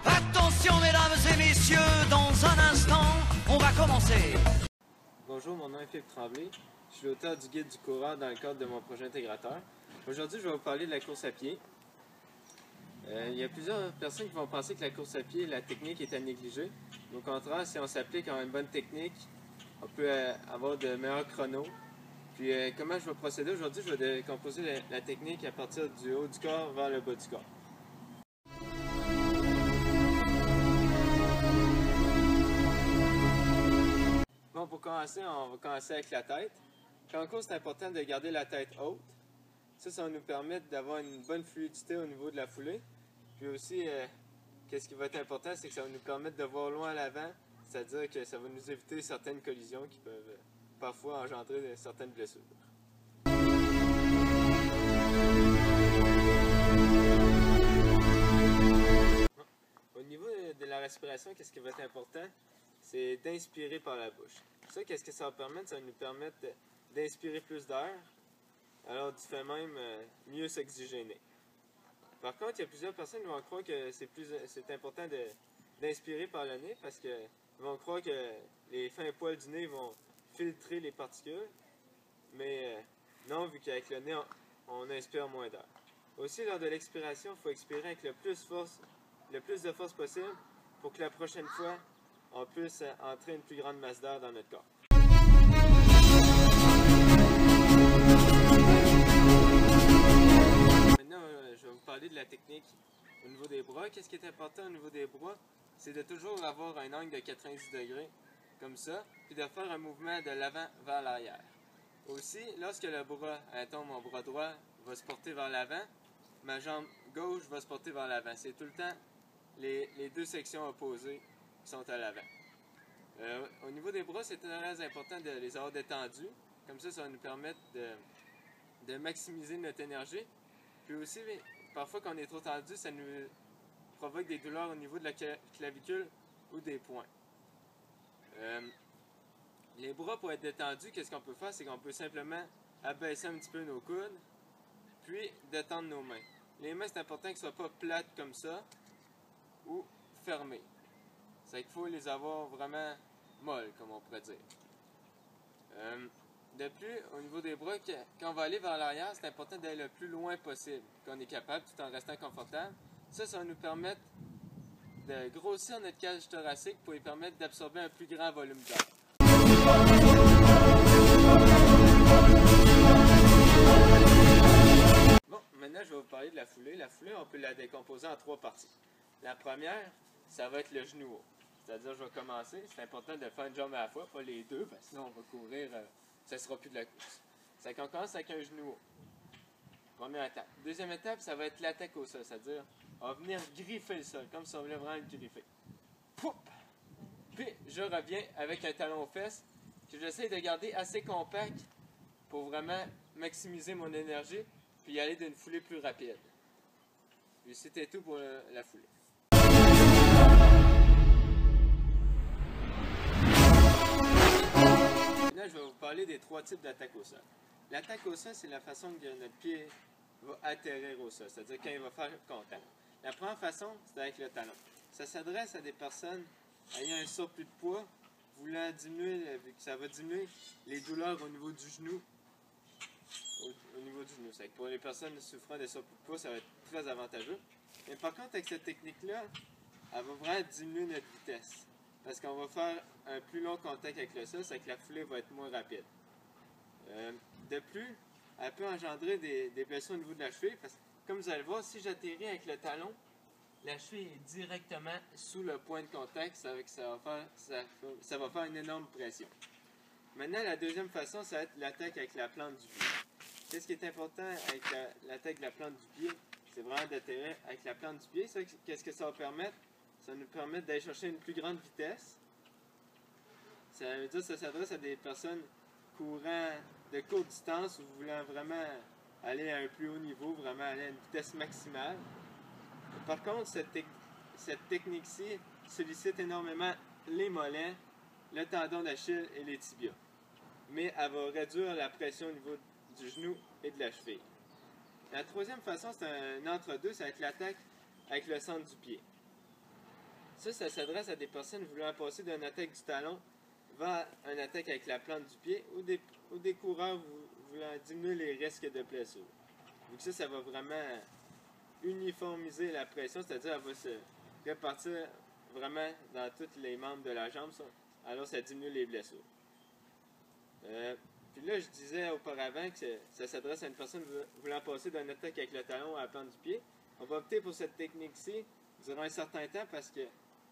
Attention mesdames et messieurs, dans un instant, on va commencer. Bonjour, mon nom est Philippe Tremblay. Je suis l'auteur du guide du coureur dans le cadre de mon projet intégrateur. Aujourd'hui, je vais vous parler de la course à pied. Il y a plusieurs personnes qui vont penser que la course à pied, la technique est à négliger. Au contraire, si on s'applique à une bonne technique, on peut avoir de meilleurs chronos. Puis comment je vais procéder aujourd'hui? Je vais décomposer la technique à partir du haut du corps vers le bas du corps. Bon, pour commencer, on va commencer avec la tête. Quand on court, c'est important de garder la tête haute. Ça va nous permettre d'avoir une bonne fluidité au niveau de la foulée. Puis aussi, qu'est-ce qui va être important, c'est que ça va nous permettre de voir loin à l'avant, c'est-à-dire que ça va nous éviter certaines collisions qui peuvent parfois engendrer certaines blessures. Au niveau de la respiration, qu'est-ce qui va être important? C'est d'inspirer par la bouche. Ça, qu'est-ce que ça va permettre? Ça va nous permettre d'inspirer plus d'air, alors du fait même mieux s'oxygéner. Par contre, il y a plusieurs personnes qui vont croire que c'est important d'inspirer par le nez parce qu'ils vont croire que les fins poils du nez vont filtrer les particules, mais non, vu qu'avec le nez, on inspire moins d'air. Aussi, lors de l'expiration, il faut expirer avec le plus de force possible pour que la prochaine fois, on puisse entrer une plus grande masse d'air dans notre corps. Maintenant, je vais vous parler de la technique au niveau des bras. Qu'est-ce qui est important au niveau des bras? C'est de toujours avoir un angle de 90 degrés, comme ça, puis de faire un mouvement de l'avant vers l'arrière. Aussi, lorsque le bras, attends, mon bras droit va se porter vers l'avant, ma jambe gauche va se porter vers l'avant. C'est tout le temps les deux sections opposées qui sont à l'avant. Au niveau des bras, c'est très important de les avoir détendus. Comme ça va nous permettre de maximiser notre énergie. Puis aussi, parfois quand on est trop tendu, ça nous provoque des douleurs au niveau de la clavicule ou des poings. Les bras, pour être détendus, qu'est-ce qu'on peut faire? C'est qu'on peut simplement abaisser un petit peu nos coudes, puis détendre nos mains. Les mains, c'est important qu'elles ne soient pas plates comme ça, ou fermées. C'est qu'il faut les avoir vraiment molles, comme on pourrait dire. De plus, au niveau des bras, quand on va aller vers l'arrière, c'est important d'aller le plus loin possible qu'on est capable, tout en restant confortable. Ça va nous permettre de grossir notre cage thoracique pour lui permettre d'absorber un plus grand volume d'air. Bon, maintenant je vais vous parler de la foulée. La foulée, on peut la décomposer en trois parties. La première, ça va être le genou haut. C'est-à-dire, je vais commencer. C'est important de faire une jambe à la fois, pas les deux, parce que sinon on va courir, ça ne sera plus de la course. C'est qu'on commence avec un genou haut. Première étape. Deuxième étape, ça va être l'attaque au sol, c'est-à-dire, on va venir griffer le sol, comme si on voulait vraiment le griffer. Poup! Puis, je reviens avec un talon aux fesses, que j'essaie de garder assez compact pour vraiment maximiser mon énergie, puis y aller d'une foulée plus rapide. Puis, c'était tout pour la foulée. Là, je vais vous parler des trois types d'attaque au sol. L'attaque au sol, c'est la façon que notre pied va atterrir au sol, c'est-à-dire quand il va faire contact. La première façon, c'est avec le talon. Ça s'adresse à des personnes ayant un surplus de poids, voulant diminuer, vu que ça va diminuer les douleurs au niveau du genou. Au niveau du genou. C'est que pour les personnes souffrant de surplus de poids, ça va être très avantageux. Mais par contre, avec cette technique-là, elle va vraiment diminuer notre vitesse. Parce qu'on va faire un plus long contact avec le sol, c'est que la foulée va être moins rapide. De plus, elle peut engendrer des blessures au niveau de la cheville, parce que comme vous allez voir, si j'atterris avec le talon, la cheville est directement sous le point de contact, ça va faire une énorme pression. Maintenant, la deuxième façon, ça va être l'attaque avec la plante du pied. Qu'est-ce qui est important avec l'attaque de la plante du pied? C'est vraiment d'atterrir avec la plante du pied. Qu'est-ce que ça va permettre? Ça va nous permettre d'aller chercher une plus grande vitesse. Ça veut dire que ça s'adresse à des personnes courant de courte distance ou voulant vraiment aller à un plus haut niveau, vraiment aller à une vitesse maximale. Par contre, cette technique-ci sollicite énormément les mollets, le tendon d'Achille et les tibias. Mais elle va réduire la pression au niveau du genou et de la cheville. La troisième façon, c'est un entre-deux, ça va être l'attaque avec le centre du pied. Ça s'adresse à des personnes voulant passer d'une attaque du talon vers une attaque avec la plante du pied ou des coureurs voulant diminuer les risques de blessure. Donc ça va vraiment uniformiser la pression, c'est-à-dire qu'elle va se répartir vraiment dans tous les membres de la jambe, alors ça diminue les blessures. Puis là, je disais auparavant que ça s'adresse à une personne voulant passer d'une attaque avec le talon à la plante du pied. On va opter pour cette technique-ci durant un certain temps parce que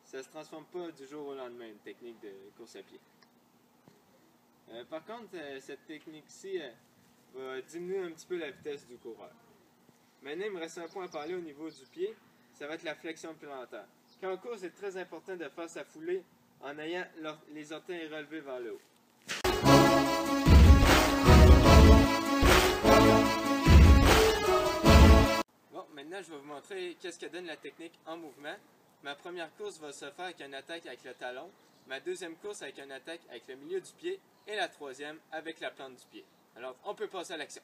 ça ne se transforme pas du jour au lendemain, une technique de course à pied. Par contre, cette technique-ci va diminuer un petit peu la vitesse du coureur. Maintenant, il me reste un point à parler au niveau du pied, ça va être la flexion plantaire. Quand on court, c'est très important de faire sa foulée en ayant les orteils relevés vers le haut. Bon, maintenant, je vais vous montrer qu'est-ce que donne la technique en mouvement. Ma première course va se faire avec une attaque avec le talon, ma deuxième course avec une attaque avec le milieu du pied et la troisième avec la plante du pied. Alors, on peut passer à l'action.